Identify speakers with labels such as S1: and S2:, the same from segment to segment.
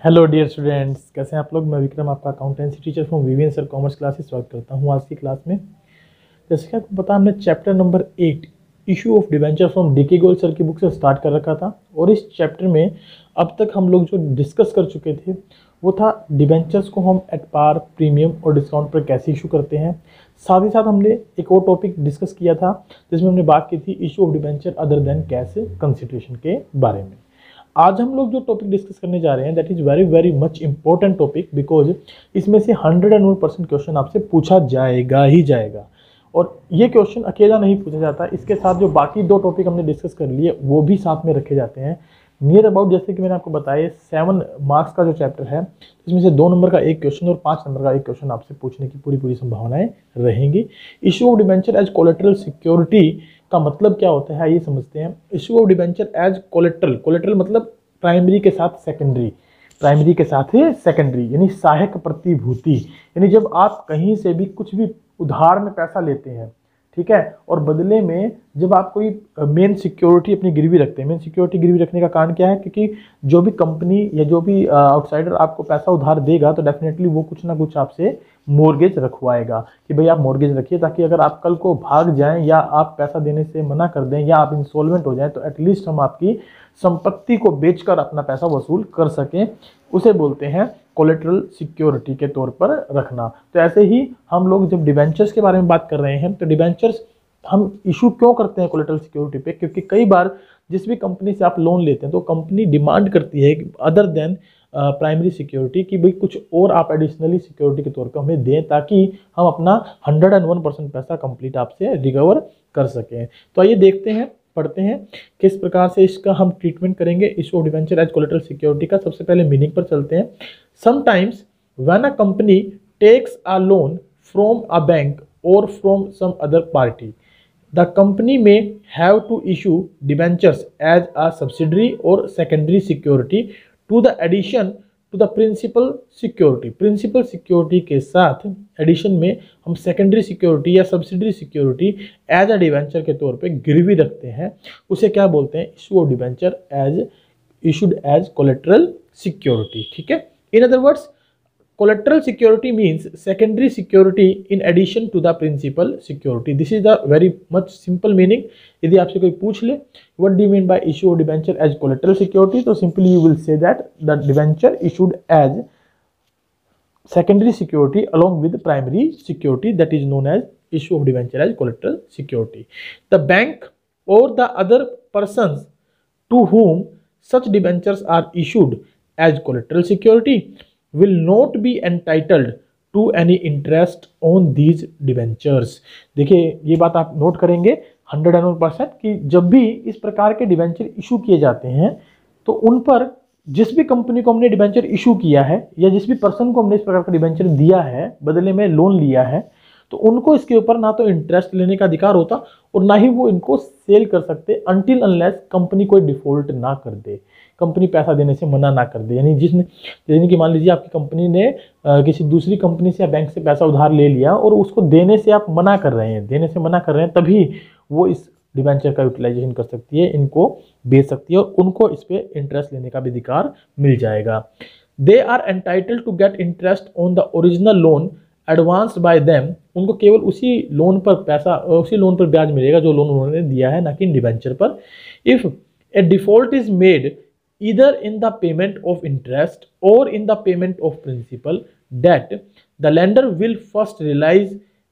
S1: Hello dear students, कैसे हैं आप लोग। मैं विक्रम, आपका accountancy teacher from VVN sir commerce classes स्वागत करता हूं आज की क्लास में। जैसे कि आपको पता, हमने chapter number 8 issue of debenture from D K Goyal sir की बुक से स्टार्ट कर रखा था। और इस चैप्टर में अब तक हम लोग जो डिस्कस कर चुके थे वो था डिवेंचर्स को हम एट पार, प्रीमियम और डिस्काउंट पर कैसे इशू करते हैं। साथ ही साथ हमने एक और टॉपिक डिस्कस किया था जिसमें हमने बात की थी issue of debenture other than cash consideration के बारे में। आज हम लोग जो टॉपिक डिस्कस करने जा रहे हैं that is very very much important topic, because इसमें से 101% क्वेश्चन आपसे पूछा जाएगा ही जाएगा। और ये क्वेश्चन अकेला नहीं पूछा जाता, इसके साथ जो बाकी दो टॉपिक हमने डिस्कस कर लिए वो भी साथ में रखे जाते हैं। नियर अबाउट, जैसे कि मैंने आपको बताया, 7 मार्क्स का जो चैप्टर है इसमें से 2 नंबर का एक क्वेश्चन और 5 नंबर का एक क्वेश्चन आपसे पूछने की पूरी संभावनाएं रहेंगी। Issue of debenture as collateral security का मतलब क्या होता है ये समझते हैं। Issue of debenture as collateral, collateral मतलब प्राइमरी के साथ सेकेंडरी, प्राइमरी के साथ ही सेकेंडरी यानी सहायक प्रतिभूति। यानी जब आप कहीं से भी कुछ भी उधार में पैसा लेते हैं, ठीक है, और बदले में जब आप कोई मेन सिक्योरिटी अपनी गिरवी रखते हैं। मेन सिक्योरिटी गिरवी रखने का कारण क्या है, क्योंकि जो भी कंपनी या जो भी आउटसाइडर आपको पैसा उधार देगा तो डेफिनेटली वो कुछ ना कुछ आपसे मॉर्गेज रखवाएगा कि भाई आप मॉर्गेज रखिए, ताकि अगर आप कल को भाग जाएं या आप पैसा देने से मना कर दें या आप इंसॉल्वेंट हो जाएं तो एटलीस्ट हम आपकी संपत्ति को बेचकर अपना पैसा वसूल कर सकें। उसे बोलते हैं कोलेटरल सिक्योरिटी के तौर पर रखना। तो ऐसे ही हम लोग जब डिवेंचर्स के बारे में बात कर रहे हैं तो डिवेंचर्स हम इशू क्यों करते हैं कोलेटरल सिक्योरिटी पे, क्योंकि कई बार जिस भी कंपनी से आप लोन लेते हैं तो कंपनी डिमांड करती है अदर देन प्राइमरी सिक्योरिटी कि भाई कुछ और आप एडिशनली सिक्योरिटी के तौर पर हमें दें, ताकि हम अपना 101% पैसा कंप्लीट आपसे रिकवर कर सकें। तो आइए देखते हैं, पढ़ते हैं किस प्रकार से इसका हम ट्रीटमेंट करेंगे issue of debenture as collateral security का। सबसे पहले मीनिंग पर चलते हैं। Sometimes when a company takes a loan from a bank और from some other party, the company में have to issue debentures as a subsidiary और secondary security to the addition to the principal security. Principal security के साथ addition में हम secondary security या subsidiary security as a debenture के तौर पे गिरवी रखते हैं। उसे क्या बोलते हैं, issue of debenture as issued as collateral security. ठीक है, in other words collateral security means secondary security in addition to the principal security. This is the very much simple meaning. यदि आपसे कोई पूछ ले what do you mean by issue of debenture as collateral security, तो simply you will say that the debenture issued as secondary security along with primary security, that is known as issue of debenture as collateral security. The bank or the other persons to whom such debentures are issued as collateral security will not be entitled to any interest on these debentures. देखिए ये बात आप note करेंगे 101% कि जब भी इस प्रकार के डिवेंचर इशू किए जाते हैं तो उन पर जिस भी कंपनी को हमने डिवेंचर इशू किया है या जिस भी पर्सन को हमने इस प्रकार का डिवेंचर दिया है, बदले में लोन लिया है, तो उनको इसके ऊपर ना तो इंटरेस्ट लेने का अधिकार होता और ना ही वो इनको सेल कर सकते अनटिल अनलेस कंपनी कोई डिफॉल्ट ना कर दे, कंपनी पैसा देने से मना ना कर दे। यानी कि मान लीजिए आपकी कंपनी ने किसी दूसरी कंपनी से या बैंक से पैसा उधार ले लिया और उसको देने से आप मना कर रहे हैं, तभी वो इस डिवेंचर का यूटिलाइजेशन कर सकती है, इनको बेच सकती है और उनको इस पर इंटरेस्ट लेने का भी अधिकार मिल जाएगा। They are entitled to get interest on the original loan advanced by them. उनको केवल उसी लोन पर ब्याज मिलेगा जो लोन उन्होंने दिया है, ना कि डिवेंचर पर। If A default is made either in the payment of interest or in the payment of principal debt, the lender will first realize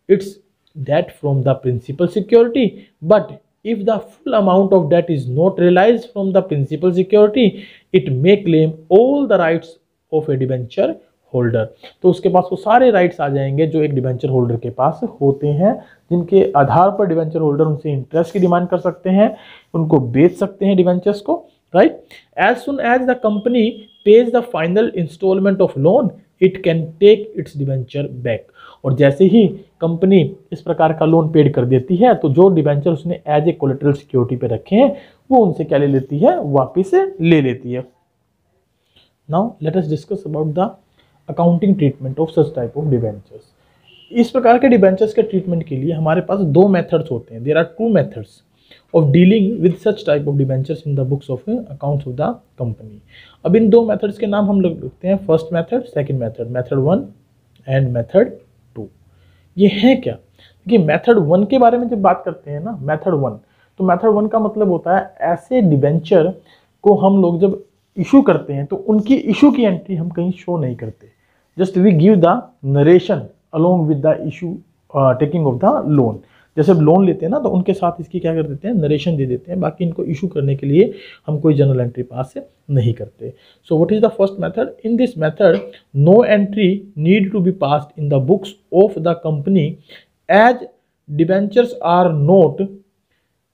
S1: its debt from the principal security. But if the full amount of debt is not realized from the principal security, it may claim all the rights of a debenture holder. तो उसके पास वो सारे rights आ जाएंगे जो एक debenture holder के पास होते हैं, जिनके आधार पर डिवेंचर होल्डर उनसे इंटरेस्ट की डिमांड कर सकते हैं, उनको बेच सकते हैं डिवेंचर्स को, right? As soon as the company pays the final installment of loan, it can take its debenture back. और जैसे ही कंपनी इस प्रकार का लोन पेड कर देती है तो जो डिवेंचर उसने एज ए कोलेटरल सिक्योरिटी पे रखे हैं वो उनसे क्या ले लेती है, वापिस ले लेती है। Now let us discuss about the accounting treatment of such type of debentures. इस प्रकार के डिवेंचर्स के ट्रीटमेंट के लिए हमारे पास 2 मेथड्स होते हैं। There are 2 methods. Of dealing with such type of debentures in the books of accounts of the company. अब इन दो मेथड्स के नाम हम लोग लिखते हैं, first method, second method, method 1 and method 2। ये है क्या? देखिए मेथड 1 के बारे में जब बात करते हैं ना, मेथड 1, तो मेथड 1 का मतलब होता है ऐसे डिबेंचर को हम लोग जब इशू करते हैं तो उनकी इशू की एंट्री हम कहीं शो नहीं करते, just we give the narration along with the issue taking of the loan. जैसे लोन लेते हैं ना तो उनके साथ इसकी क्या कर देते हैं, नरेशन दे देते हैं, बाकी इनको इशू करने के लिए हम कोई जर्नल एंट्री पास नहीं करते। So what is the first method? In this method no entry need to be passed in the books of the company as debentures are not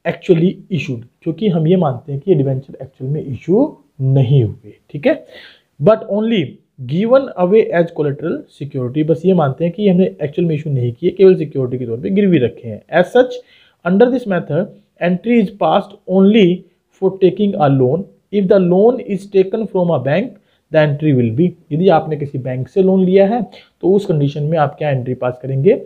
S1: actually issued, क्योंकि हम ये मानते हैं कि ये डिबेंचर एक्चुअल में इशू नहीं हुए, ठीक है, but only given away as collateral security, बस ये मानते हैं कि हमने एक्चुअल में इशू नहीं किए, केवल सिक्योरिटी के तौर पे गिरवी रखे हैं। As such under this method entry is passed only for taking a loan. If the loan is taken from a bank the entry will be, यदि आपने किसी बैंक से लोन लिया है तो उस कंडीशन में आप क्या एंट्री पास करेंगे,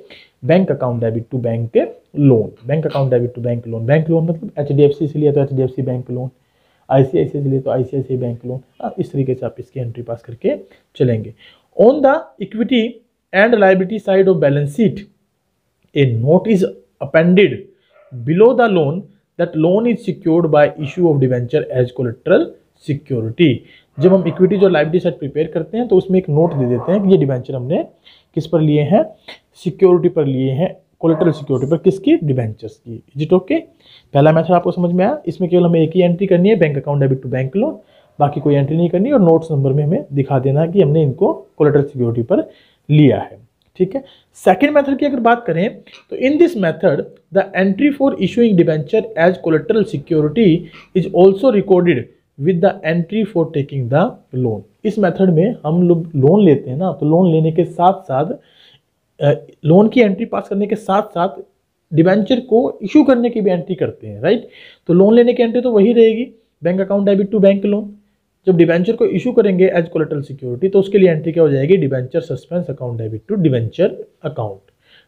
S1: bank account debit to bank loan. Bank account debit to bank loan, bank loan मतलब HDFC से लिया तो HDFC बैंक लोन, ICICI से लिए तो ICICI बैंक लोन, इस तरीके से आप इसकी एंट्री पास करके चलेंगे। On the equity and liability side of balance sheet a note is appended below the loan that loan is secured by issue of debenture as collateral security. जब हम equity जो लायबिलिटी साइड प्रिपेयर करते हैं तो उसमें एक note दे देते हैं कि ये डिवेंचर हमने किस पर लिए हैं, सिक्योरिटी पर लिए हैं, कोलेटरल सिक्योरिटी पर, किसकी, डिवेंचर्स की। Is it okay? पहला मेथड आपको समझ में आया, इसमें केवल हमें एक ही एंट्री करनी है, bank account debit to bank loan, बाकी कोई एंट्री नहीं करनी, और नोट्स नंबर में हमें दिखा देना है कि हमने इनको कोलेटरल सिक्योरिटी पर लिया है, ठीक है। सेकंड मेथड की अगर बात करें तो in this method the entry for issuing debenture as collateral security is also recorded with the entry for taking the loan. इस मेथड में हम लोग लोन लेते हैं ना, तो लोन लेने के साथ साथ लोन की एंट्री पास करने के साथ साथ डिवेंचर को इशू करने की भी एंट्री करते हैं, राइट। तो लोन लेने की एंट्री तो वही रहेगी, bank account debit to bank loan. जब डिवेंचर को इशू करेंगे एज कोलेटरल सिक्योरिटी तो उसके लिए एंट्री क्या हो जाएगी, debenture suspense account debit to debenture account,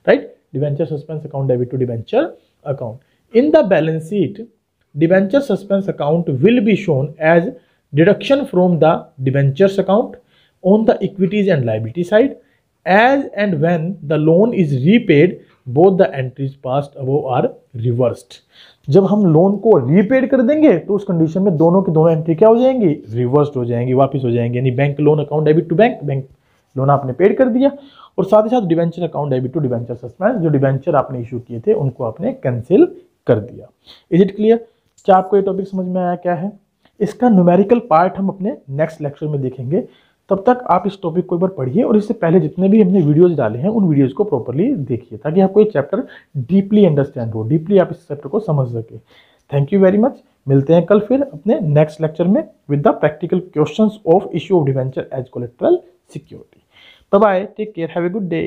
S1: right. Debenture suspense account debit to debenture account. In the balance sheet debenture suspense account will be shown as deduction from the debentures account on the equities and liability side. As and when the loan is repaid, both the entries passed above are reversed. जब हम loan को repaid कर देंगे तो उस condition में दोनों की दोनों एंट्री क्या हो जाएंगी, रिवर्स्ड हो जाएंगी, वापस हो जाएंगी। यानी bank loan account debit to bank, bank loan आपने पेड कर दिया, और साथ ही साथ debenture account debit to debenture suspense, जो डिवेंचर आपने इशू किए थे उनको आपने कैंसिल कर दिया। Is it clear? क्या आपको ये टॉपिक समझ में आया क्या है? इसका न्यूमेरिकल पार्ट हम अपने नेक्स्ट लेक्चर में देखेंगे। तब तक आप इस टॉपिक को एक बार पढ़िए, और इससे पहले जितने भी हमने वीडियोस डाले हैं उन वीडियोस को प्रॉपर्ली देखिए, ताकि आपको ये चैप्टर डीपली अंडरस्टैंड हो, डीपली आप इस चैप्टर को समझ सके। Thank you very much. मिलते हैं कल फिर अपने नेक्स्ट लेक्चर में with the practical questions of issue of debenture as collateral security. Bye bye, take care, have a good day.